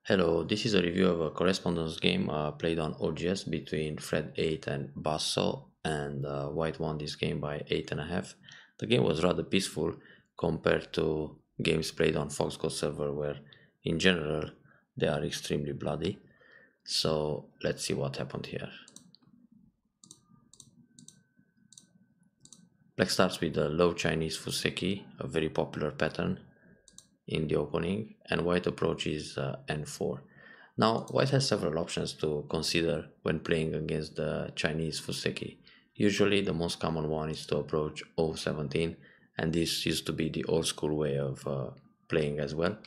Hello, this is a review of a correspondence game played on OGS between Fred8 and Basso, and White won this game by 8.5. The game was rather peaceful compared to games played on Foxgo server where in general they are extremely bloody. So let's see what happened here. Black starts with the low Chinese Fuseki, a very popular pattern in the opening, and white approaches n4. Now white has several options to consider when playing against the Chinese Fuseki. Usually the most common one is to approach o17, and this used to be the old school way of playing as well.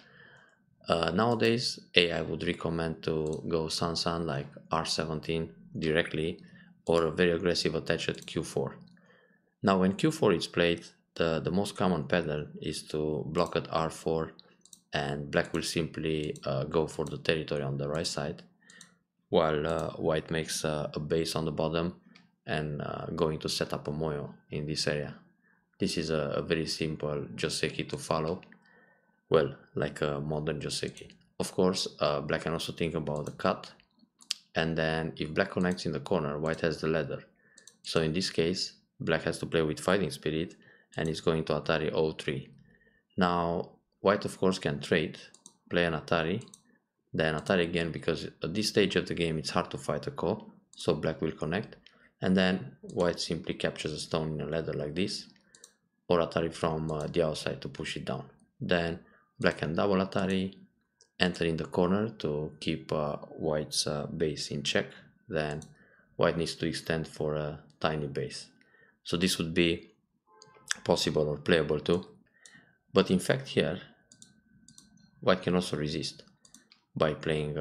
Nowadays AI would recommend to go San like r17 directly, or a very aggressive attach at q4. Now when q4 is played, the most common pattern is to block at r4, and black will simply go for the territory on the right side, while white makes a base on the bottom and going to set up a moyo in this area. This is a very simple joseki to follow, well, like a modern joseki. Of course, black can also think about the cut, and then if black connects in the corner, white has the ladder. So in this case, black has to play with fighting spirit and is going to Atari O3. Now white of course can trade, play an Atari, then Atari again, because at this stage of the game it's hard to fight a ko, so black will connect, and then white simply captures a stone in a ladder like this, or Atari from the outside to push it down. Then black can double Atari, enter in the corner to keep white's base in check, then white needs to extend for a tiny base. So this would be possible or playable too. But in fact here, white can also resist by playing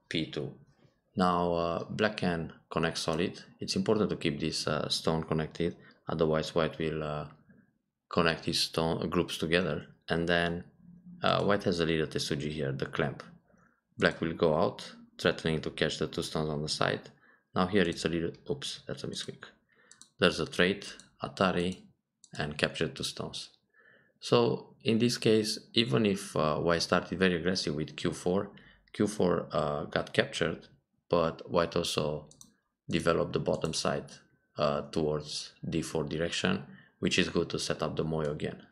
p2. Now black can connect solid. It's important to keep this stone connected, otherwise white will connect his stone groups together, and then white has a little tesuji here, the clamp. Black will go out, threatening to catch the two stones on the side. Now here it's a little, oops, that's a misclick. There's a trade, Atari, and capture two stones. So in this case, even if white started very aggressive with q4, q4 got captured, but white also developed the bottom side towards d4 direction, which is good to set up the moyo again.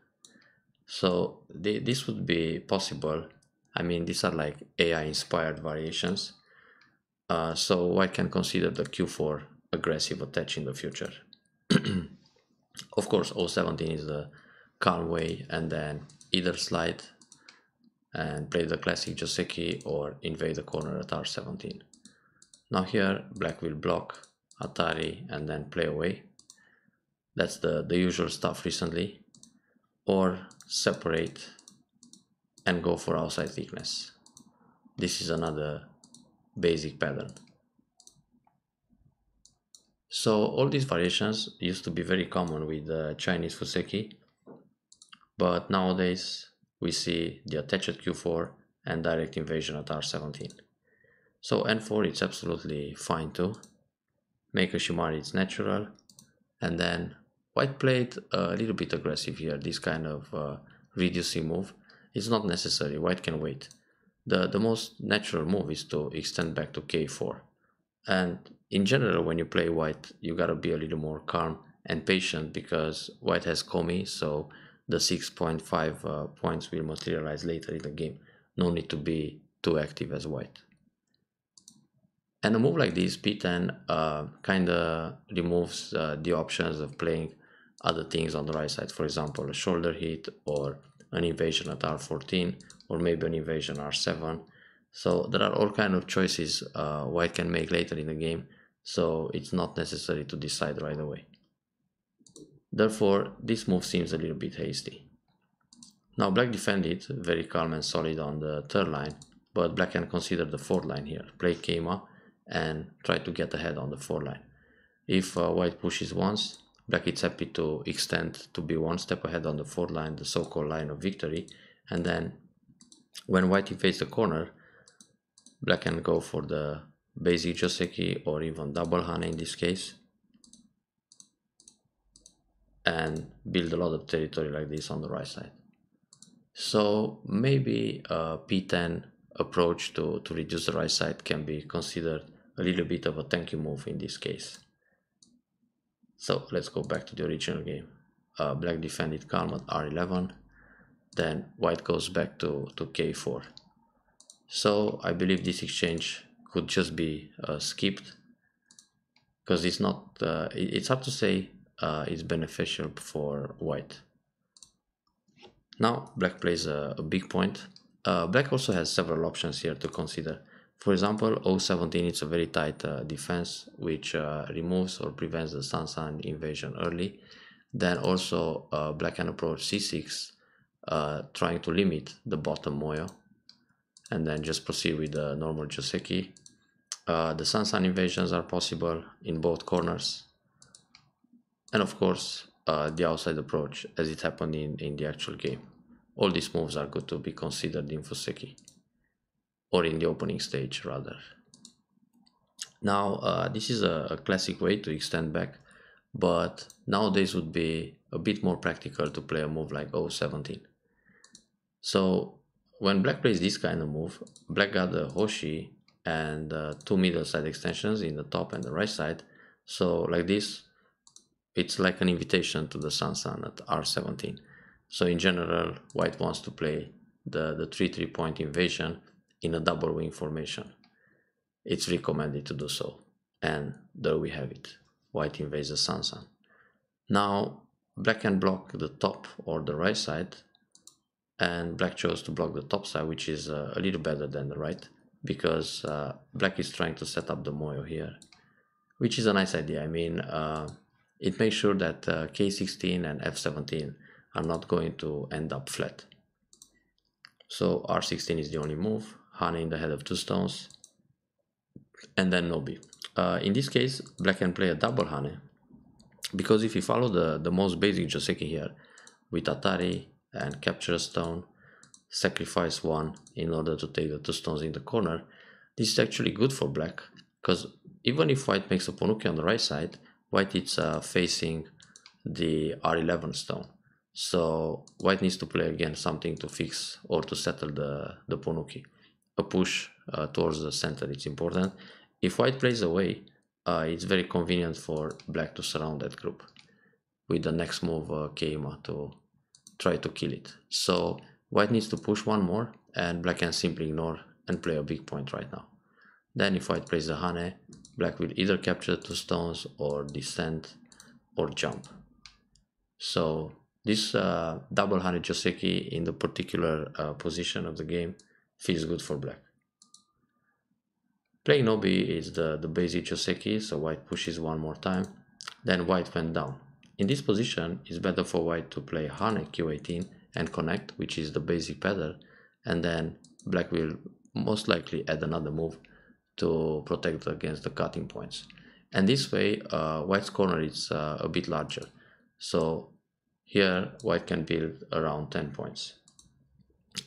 So this would be possible. I mean, these are like AI inspired variations. So white can consider the q4 aggressive attach in the future. Of course, o17 is the calm way, and then either slide and play the classic joseki or invade the corner at r17. Now here black will block Atari and then play away. That's the usual stuff recently. Or separate and go for outside thickness. This is another basic pattern. So all these variations used to be very common with the Chinese Fuseki, but nowadays we see the attached q4 and direct invasion at r17. So n4 it's absolutely fine too. Make a shimari, it's natural, and then white played a little bit aggressive here. This kind of reducing move is not necessary. White can wait. The most natural move is to extend back to k4, and in general when you play white you gotta be a little more calm and patient, because white has komi, so the 6.5 points will materialize later in the game. No need to be too active as white. And a move like this, p10, kinda removes the options of playing other things on the right side. For example, a shoulder hit or an invasion at r14, or maybe an invasion r7. So there are all kind of choices white can make later in the game, so it's not necessary to decide right away. Therefore, this move seems a little bit hasty. Now black defended very calm and solid on the third line, but black can consider the fourth line here, play Keima and try to get ahead on the fourth line. If white pushes once, black is happy to extend to be one step ahead on the fourth line, the so-called line of victory, and then when white invades the corner, black can go for the basic joseki or even double hane in this case, and build a lot of territory like this on the right side. So maybe p10 approach to reduce the right side can be considered a little bit of a thank you move in this case. So let's go back to the original game. Black defended calm at r11, then white goes back to k4. So I believe this exchange could just be skipped, because it's not, it's hard to say it's beneficial for white. Now black plays a big point. Black also has several options here to consider. For example, O17 is a very tight defense, which removes or prevents the Sansan invasion early. Then also black can approach c6, trying to limit the bottom moyo, and then just proceed with the normal Joseki. The Sansan invasions are possible in both corners, and of course the outside approach, as it happened in the actual game. All these moves are good to be considered in Fuseki, or in the opening stage rather. Now this is a classic way to extend back, but nowadays would be a bit more practical to play a move like O17. So when black plays this kind of move, black got the Hoshi and two middle side extensions in the top and the right side. So like this, it's like an invitation to the Sansan at r17. So in general, white wants to play the 3-3 point invasion in a double wing formation. It's recommended to do so. And there we have it. White invades the Sansan. Now black can block the top or the right side, and black chose to block the top side, which is a little better than the right, because black is trying to set up the moyo here, which is a nice idea. I mean, it makes sure that k16 and f17 are not going to end up flat. So r16 is the only move, Hane in the head of two stones, and then Nobi. In this case, black can play a double Hane, because if you follow the most basic Joseki here, with Atari and capture a stone, sacrifice one in order to take the two stones in the corner, this is actually good for black, because even if white makes a Ponuki on the right side, white is facing the r11 stone. So white needs to play again something to fix or to settle the Ponuki. A push towards the center, it's important. If white plays away, it's very convenient for black to surround that group with the next move Keima to try to kill it. So white needs to push one more, and black can simply ignore and play a big point right now. Then if white plays the Hane, black will either capture the two stones or descend or jump. So this double Hane Joseki in the particular position of the game feels good for black. Playing Nobi is the basic Joseki, so white pushes one more time, then white went down. In this position, it's better for white to play Hane q18 and connect, which is the basic pattern, and then black will most likely add another move to protect against the cutting points. And this way, white's corner is a bit larger. So here, white can build around 10 points.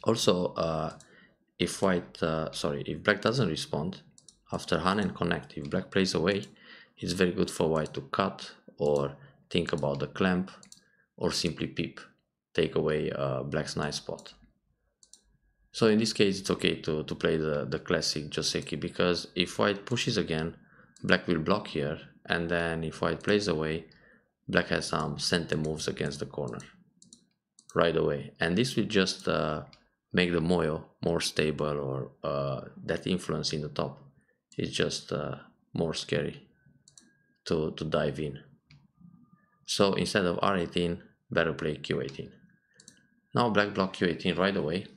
Also, if black doesn't respond, after Hane and connect, if black plays away, it's very good for white to cut or think about the clamp, or simply peep, take away black's nice spot. So in this case, it's okay to play the classic Joseki, because if white pushes again, black will block here, and then if white plays away, black has some sente moves against the corner right away, and this will just make the moyo more stable, or that influence in the top is just more scary to dive in. So instead of r18, better play q18. Now black block q18 right away,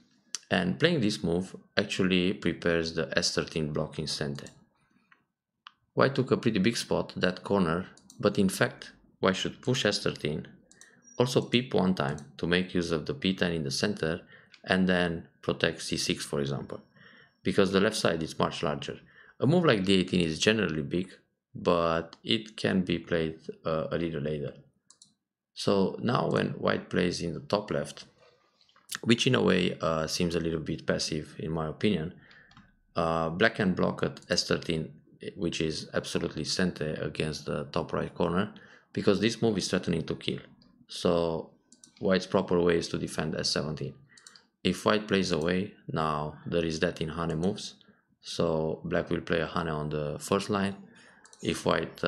and playing this move actually prepares the s13 block in sente. White took a pretty big spot, that corner, but in fact white should push s13, also peep one time to make use of the p10 in the center, and then protect c6 for example, because the left side is much larger. A move like d18 is generally big, but it can be played a little later. So now when white plays in the top left, which in a way seems a little bit passive in my opinion, black can block at s13, which is absolutely sente against the top right corner, because this move is threatening to kill. So white's proper way is to defend s17. if white plays away, now there is that in Hane moves, so black will play a Hane on the first line. If white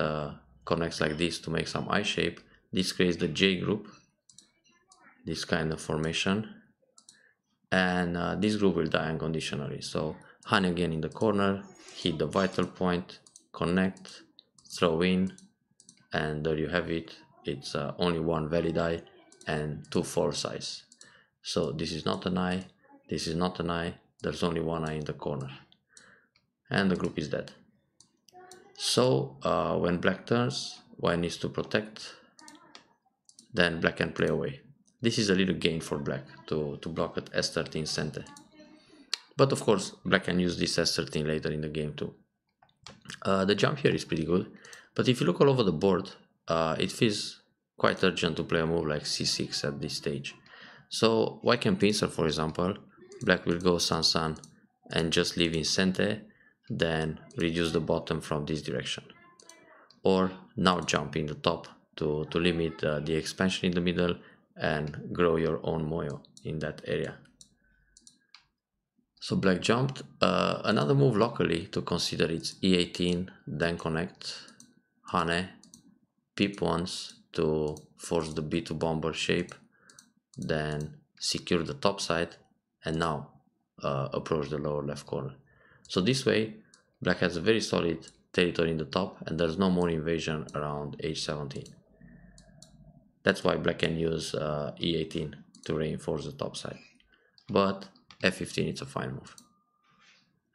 connects like this to make some I shape, this creates the J group, this kind of formation, and this group will die unconditionally. So Hane again in the corner, hit the vital point, connect, throw in, and there you have it. It's only one valid eye and two false eyes. So this is not an eye, this is not an eye, there's only one eye in the corner, and the group is dead. So when black turns, white needs to protect, then black can play away. This is a little gain for black to block at S13 center. But of course, black can use this S13 later in the game too. The jump here is pretty good, but if you look all over the board, it feels quite urgent to play a move like C6 at this stage. So white can pincer, for example, black will go San and just leave in center, then reduce the bottom from this direction. Or now jump in the top to limit the expansion in the middle and grow your own moyo in that area. So black jumped. Another move locally to consider is E18, then connect, Hane, peep once to force the B2 bomber shape, then secure the top side, and now approach the lower left corner. So this way, black has a very solid territory in the top, and there's no more invasion around H17. That's why black can use E18 to reinforce the top side. But F15 is a fine move.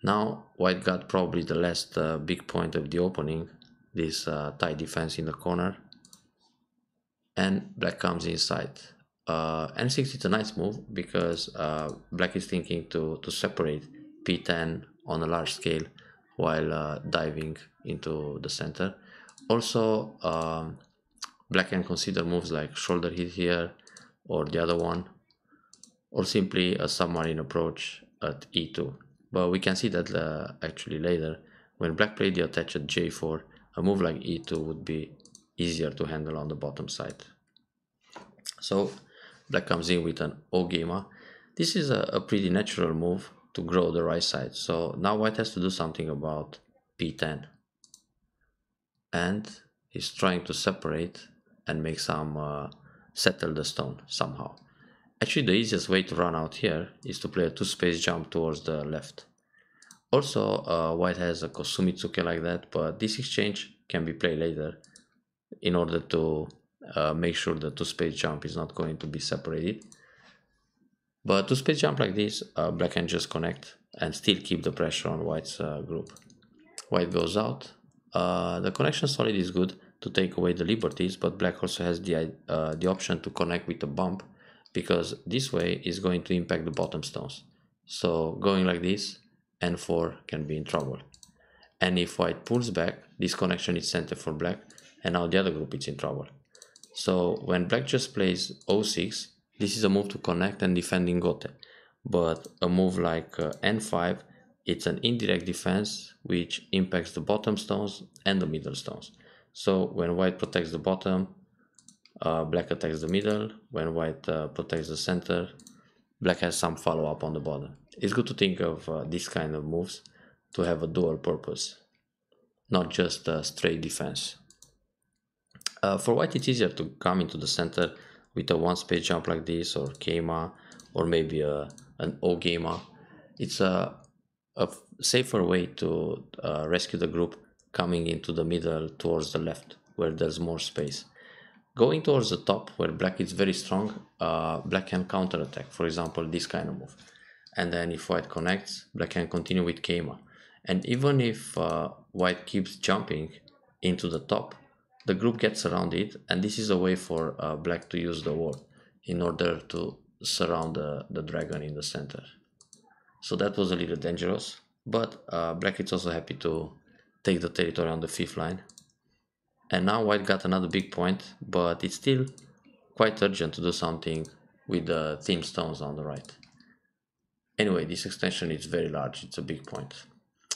Now white got probably the last big point of the opening, this tight defense in the corner, and black comes inside. N6 is a nice move because black is thinking to separate P10 on a large scale while diving into the center. Also, black can consider moves like shoulder hit here or the other one, or simply a submarine approach at E2. But we can see that actually later, when black played the attach at J4, a move like E2 would be easier to handle on the bottom side. So black comes in with an O-Gema. This is a pretty natural move to grow the right side. So now white has to do something about P10. And he's trying to separate and make some settle the stone somehow. Actually, the easiest way to run out here is to play a 2-space jump towards the left. Also, white has a Kosumitsuke like that, but this exchange can be played later in order to make sure the 2-space jump is not going to be separated. But 2-space jump like this, black can just connect and still keep the pressure on white's group. White goes out. The connection solid is good to take away the liberties, but black also has the option to connect with a bump, because this way is going to impact the bottom stones. So going like this, N4 can be in trouble. And if white pulls back, this connection is center for black, and now the other group is in trouble. So when black just plays O6, this is a move to connect and defend in Gote. But a move like N5, it's an indirect defense which impacts the bottom stones and the middle stones. So when white protects the bottom, black attacks the middle. When white protects the center, black has some follow-up on the bottom. It's good to think of this kind of moves to have a dual purpose, not just a straight defense. For white, it's easier to come into the center with a 1-space jump like this, or Keima, or maybe an O-Gema. It's a safer way to rescue the group coming into the middle towards the left, where there's more space. Going towards the top, where black is very strong, black can counterattack, for example, this kind of move. And then if white connects, black can continue with Keima. And even if white keeps jumping into the top, the group gets around it, and this is a way for black to use the wall in order to surround the dragon in the center. So that was a little dangerous, but black is also happy to take the territory on the 5th line. And now white got another big point, but it's still quite urgent to do something with the thin stones on the right. Anyway, this extension is very large, it's a big point.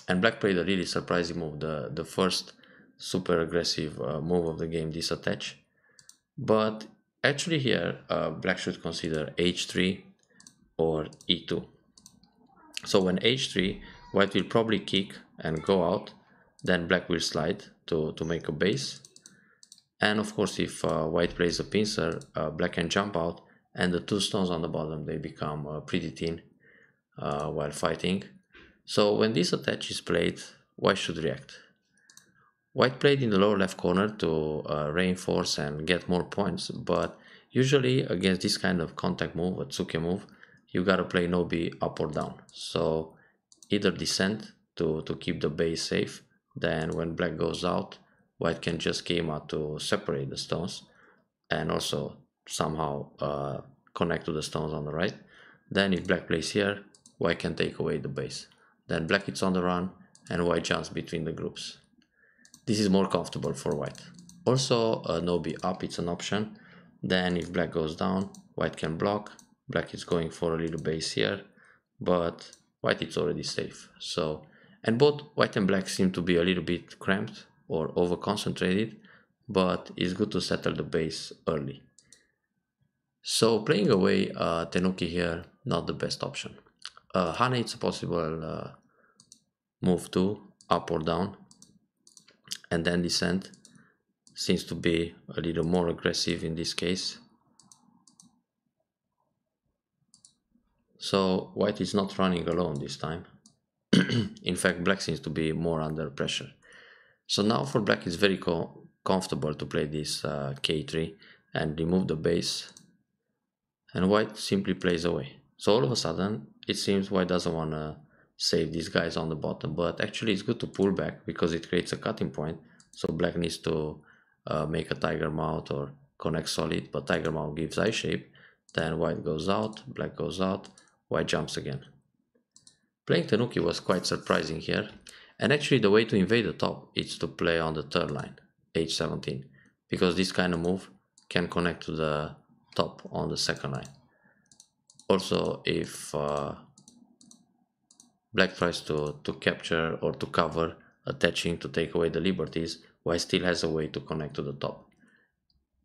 And black played a really surprising move, the first super aggressive move of the game, this attach. But actually here, black should consider H3 or e2. So when h3, white will probably kick and go out, then black will slide to make a base. And of course, if white plays a pincer, black can jump out, and the two stones on the bottom, they become pretty thin while fighting. So when this attack is played, white should react. White played in the lower left corner to reinforce and get more points, but usually against this kind of contact move, a tsuke move, you gotta play no b up or down. So either descend to keep the base safe, then when black goes out, white can just came out to separate the stones and also somehow connect to the stones on the right. Then if black plays here, white can take away the base. Then black is on the run and white jumps between the groups. This is more comfortable for white. Also, no b up, it's an option. Then if black goes down, white can block. Black is going for a little base here, but white is already safe. So, and both white and black seem to be a little bit cramped or over concentrated, but it's good to settle the base early. So playing away Tenuki here, not the best option. Hane, it's a possible move too, up or down, and then descent seems to be a little more aggressive in this case. So white is not running alone this time. In fact, black seems to be more under pressure. So now for black it's very comfortable to play this k3 and remove the base, and white simply plays away. So all of a sudden it seems white doesn't want to save these guys on the bottom, but actually it's good to pull back because it creates a cutting point. So black needs to make a tiger mouth or connect solid, but tiger mouth gives I shape. Then white goes out, black goes out, white jumps again. Playing Tenuki was quite surprising here, and actually the way to invade the top is to play on the third line, h17, because this kind of move can connect to the top on the second line. Also, if black tries to capture or to cover, attaching to take away the liberties, white still has a way to connect to the top.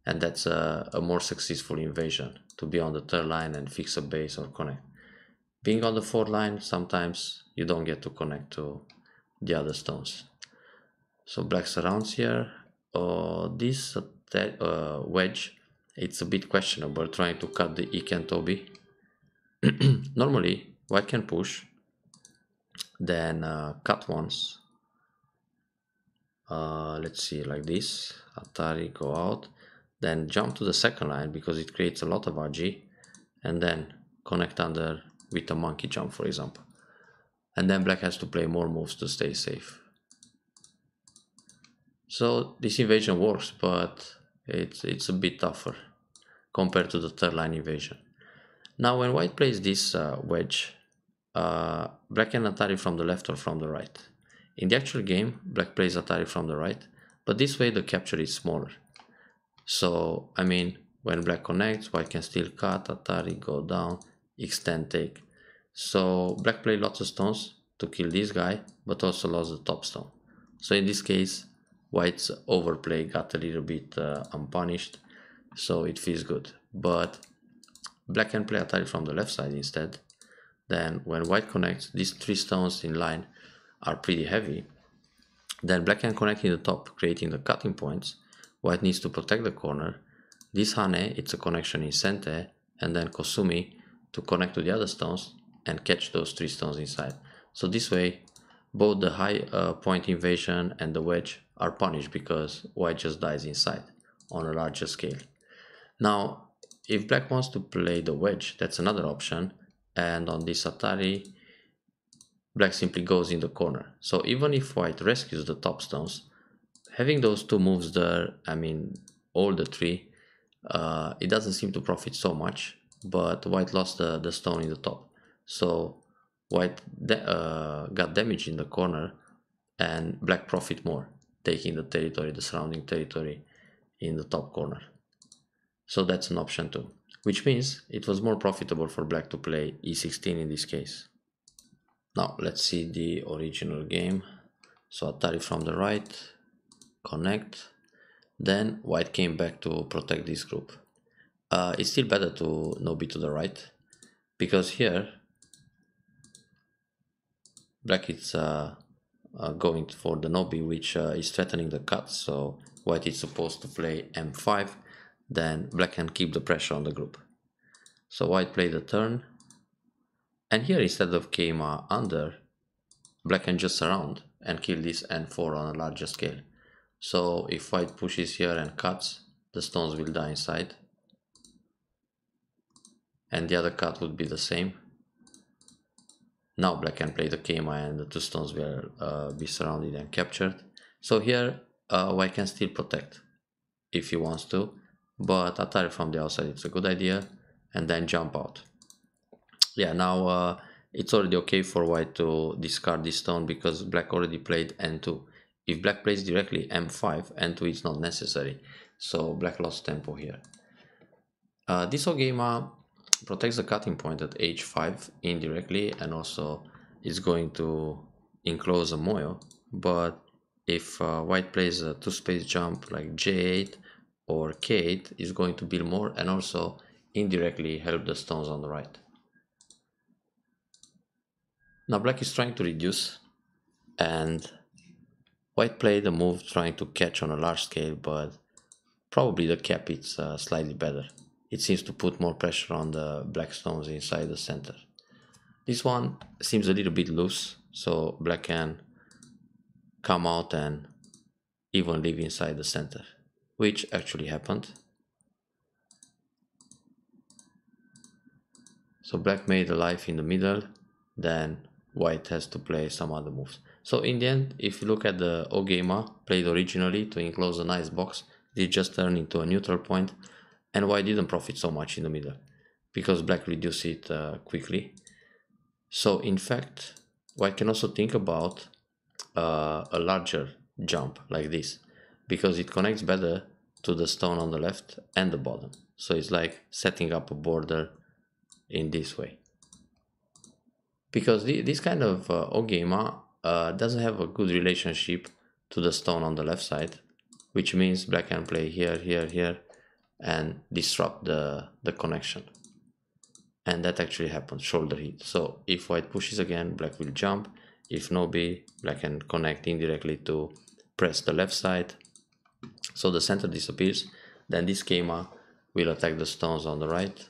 And that's a more successful invasion, to be on the third line and fix a base or connect. Being on the fourth line, sometimes you don't get to connect to the other stones. So black surrounds here. This wedge, it's a bit questionable, trying to cut the Iken Tobi. Normally, white can push, then cut once. Let's see, like this. Atari, go out. Then jump to the second line because it creates a lot of RG. And then connect under with a monkey jump, for example. And then black has to play more moves to stay safe. So this invasion works, but it's a bit tougher compared to the third line invasion. Now when white plays this wedge, black can Atari from the left or from the right. In the actual game, black plays Atari from the right, but this way the capture is smaller. So, I mean, when black connects, white can still cut, Atari, go down, extend, take. So black play lots of stones to kill this guy, but also lost the top stone. So in this case, white's overplay got a little bit unpunished, so it feels good. But black can play Atari from the left side instead. Then when white connects, these three stones in line are pretty heavy. Then black can connect in the top, creating the cutting points. White needs to protect the corner. This Hane, it's a connection in Sente, and then Kosumi to connect to the other stones and catch those three stones inside. So this way, both the high point invasion and the wedge are punished because white just dies inside on a larger scale. Now, if black wants to play the wedge, that's another option. And on this Atari, black simply goes in the corner. So even if white rescues the top stones, having those two moves there, I mean, all the three, it doesn't seem to profit so much, but white lost the stone in the top. So white got damage in the corner and black profit more, taking the territory, the surrounding territory in the top corner. So that's an option too, which means it was more profitable for black to play e16 in this case. Now let's see the original game. So Atari from the right, connect, then white came back to protect this group. It's still better to no b to the right, because here black is going for the nobi, which is threatening the cut, so white is supposed to play m5, then black can keep the pressure on the group. So white played the turn, and here instead of kma under, black can just surround and kill this n4 on a larger scale. So if white pushes here and cuts, the stones will die inside, and the other cut would be the same. Now black can play the kma and the two stones will be surrounded and captured. So here white can still protect if he wants to, but attack from the outside it's a good idea, and then jump out. Yeah, now it's already okay for white to discard this stone because black already played n2. If black plays directly m5, n2 is not necessary, so black lost tempo here. This Ogema protects the cutting point at h5 indirectly, and also is going to enclose a moyo, but if white plays a two-space jump like j8 or k8, is going to build more and also indirectly help the stones on the right. Now black is trying to reduce, and white played a move trying to catch on a large scale, but probably the cap is slightly better. It seems to put more pressure on the black stones inside the center. This one seems a little bit loose, so black can come out and even live inside the center, which actually happened. So black made a life in the middle, then white has to play some other moves. So in the end, if you look at the Ogema played originally to enclose a nice box, it just turned into a neutral point, and white didn't profit so much in the middle because black reduced it quickly. So in fact, white can also think about a larger jump like this, because it connects better to the stone on the left and the bottom. So it's like setting up a border in this way. Because this kind of Ogema doesn't have a good relationship to the stone on the left side, which means black can play here, here, here, and disrupt the connection. And that actually happens, shoulder hit. So if white pushes again, black will jump. If no B, black can connect indirectly to press the left side. So the center disappears. Then this schema will attack the stones on the right.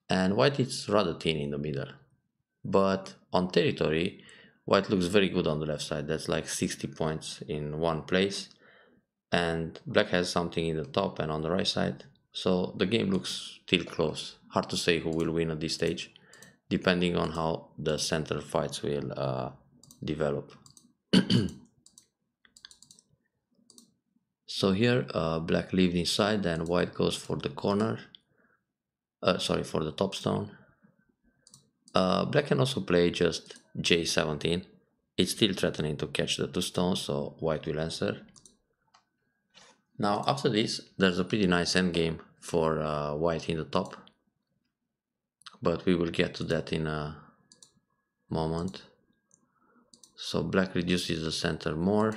And white is rather thin in the middle. But on territory, white looks very good on the left side. That's like 60 points in one place. And black has something in the top and on the right side. So the game looks still close. Hard to say who will win at this stage, depending on how the center fights will develop. So here black lived inside, and white goes for the corner. For the top stone. Black can also play just j17. It's still threatening to catch the two stones, so white will answer. Now after this, there's a pretty nice endgame for white in the top, but we will get to that in a moment. So black reduces the center more,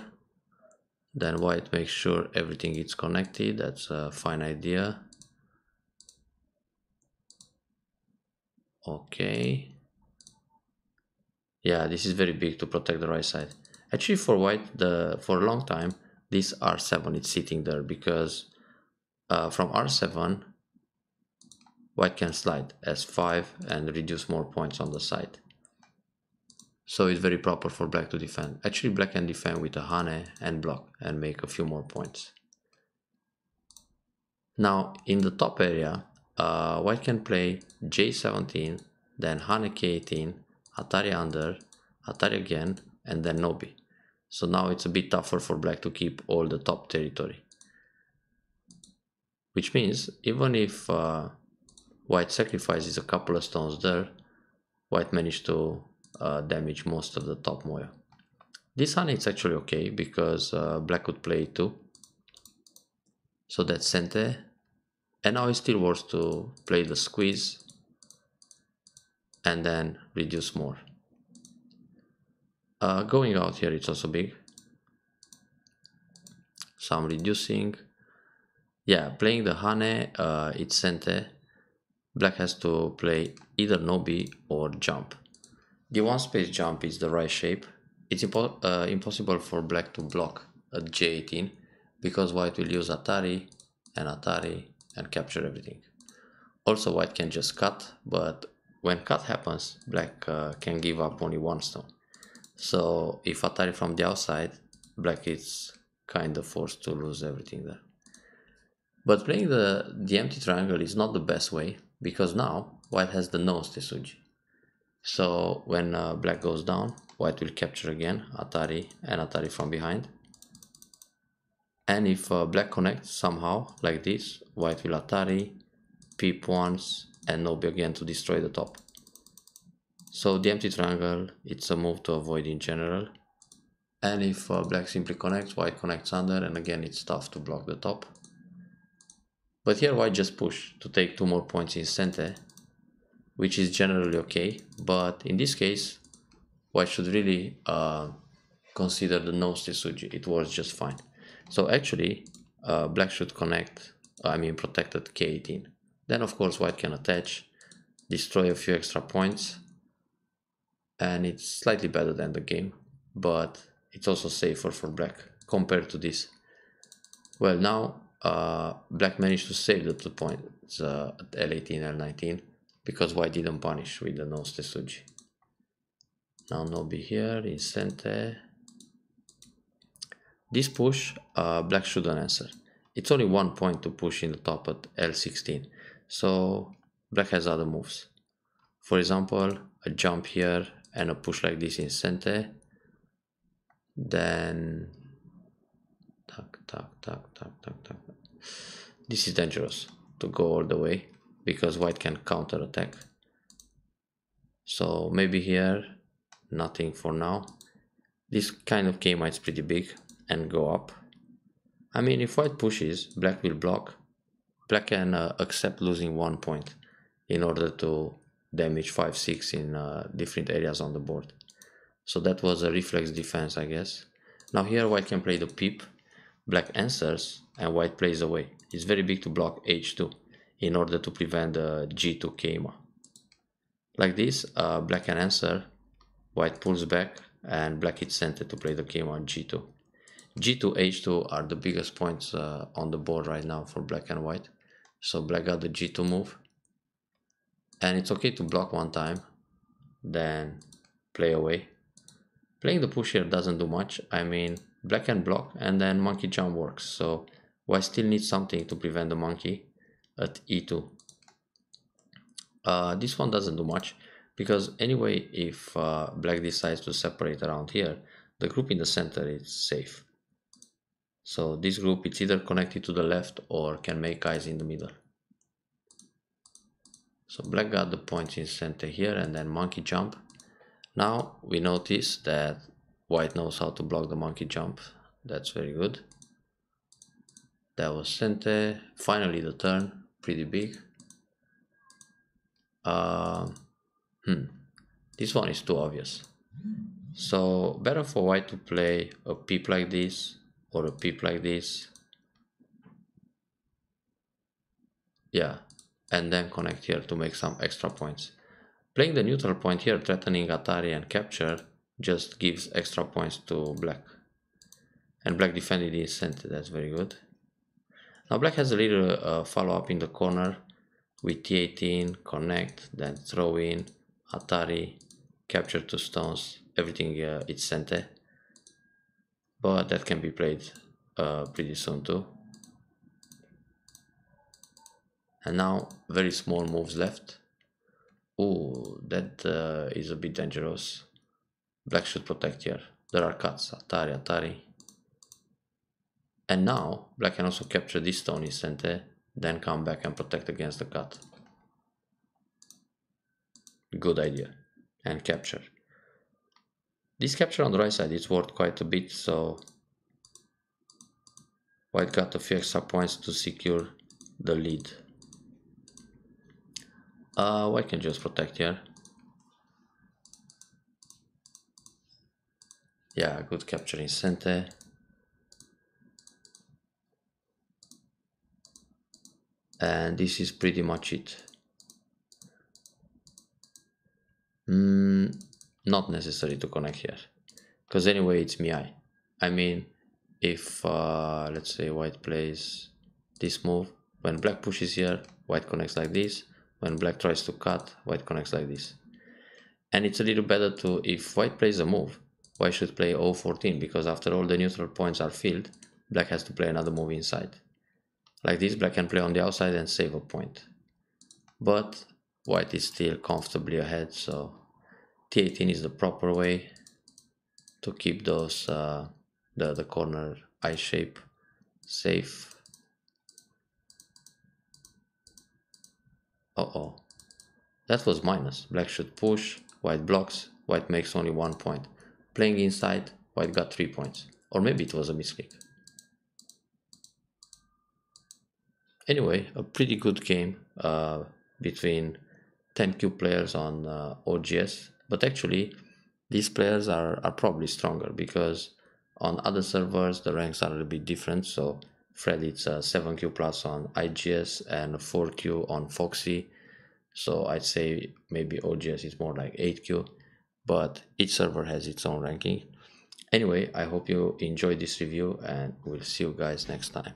then white makes sure everything is connected. That's a fine idea. Okay. Yeah, this is very big to protect the right side. Actually, for white, for a long time, this r7 is sitting there because from r7, white can slide s5 and reduce more points on the side. So it's very proper for black to defend. Actually, black can defend with a hane and block and make a few more points. Now, in the top area, white can play j17, then hane k18, Atari under, Atari again, and then nobi. So now it's a bit tougher for black to keep all the top territory. Which means even if white sacrifices a couple of stones there, white managed to damage most of the top moyo. This hane is actually okay because black could play it too. So that's sente. And now it still works to play the squeeze and then reduce more. Going out here, it's also big. So I'm reducing. Yeah, playing the hane, it's sente. black has to play either no b or jump. The one space jump is the right shape. It's impossible for black to block at J18 because white will use Atari and capture everything. Also, white can just cut, but when cut happens, black can give up only one stone. So if Atari from the outside, black is kind of forced to lose everything there. But playing the empty triangle is not the best way, because now white has the nose Tesuji. So when black goes down, white will capture again Atari from behind. And if black connects somehow like this, white will Atari, peep once, and Nobi again to destroy the top. So the empty triangle, it's a move to avoid in general. And if black simply connects, white connects under, and again it's tough to block the top. But here white just push to take 2 more points in center, which is generally okay, but in this case white should really consider the nose Tesuji. It works just fine. So actually black should protect at K18. Then of course white can attach, destroy a few extra points, and it's slightly better than the game, but it's also safer for black compared to this. Well, now black managed to save the 2 points at L18, L19, because white didn't punish with the nose Tesuji. Now Nobi here in center. This push, black shouldn't answer. It's only 1 point to push in the top at L16, so black has other moves. For example, a jump here and a push like this in center. Then this is dangerous to go all the way because white can counter attack. So maybe here nothing for now. This kind of K might is pretty big and go up. I mean, if white pushes, black will block. Black can accept losing 1 point in order to damage 5-6 in different areas on the board. So that was a reflex defense, I guess. Now here white can play the peep, black answers, and white plays away. It's very big to block H2 in order to prevent the G2 Keima. Like this, black can answer, white pulls back, and black hits center to play the Keima on G2. G2, H2 are the biggest points on the board right now for black and white. So black got the G2 move, and it's okay to block one time, then play away. Playing the push here doesn't do much. I mean, black can block and then monkey jump works. So white still needs something to prevent the monkey at E2. This one doesn't do much because anyway, if black decides to separate around here, the group in the center is safe. So this group, it's either connected to the left or can make eyes in the middle. So black got the points in center here and then monkey jump. Now we notice that white knows how to block the monkey jump. That's very good. That was center. Finally the turn, pretty big. This one is too obvious. So better for white to play a peep like this or a peep like this. Yeah, and then connect here to make some extra points. Playing the neutral point here, threatening Atari and capture, just gives extra points to black. And black defended in center, that's very good. Now black has a little follow-up in the corner with T18, connect, then throw in, Atari, capture 2 stones, everything it's center. But that can be played pretty soon too. And now very small moves left. Oh, that is a bit dangerous. Black should protect here. There are cuts. Atari. And now black can also capture this stone in center, then come back and protect against the cut. Good idea. And capture. This capture on the right side is worth quite a bit, so white got a few extra points to secure the lead. White can just protect here. Yeah, good capture in center. And this is pretty much it. Mm, Not necessary to connect here, because anyway it's MI. I mean, if let's say white plays this move, when black pushes here, white connects like this. When black tries to cut, white connects like this. And it's a little better to, if white plays a move, white should play O14, because after all the neutral points are filled, black has to play another move inside. Like this, black can play on the outside and save a point. But white is still comfortably ahead, so T18 is the proper way to keep those the corner eye shape safe. Uh-oh, that was minus. Black should push, white blocks, white makes only 1 point. Playing inside, white got 3 points. Or maybe it was a misclick. Anyway, a pretty good game between 10Q players on OGS, but actually these players are probably stronger, because on other servers the ranks are a little bit different. So Fred, it's 7Q plus on IGS and 4Q on Foxy, so I'd say maybe OGS is more like 8Q, but each server has its own ranking. Anyway, I hope you enjoyed this review, and we'll see you guys next time.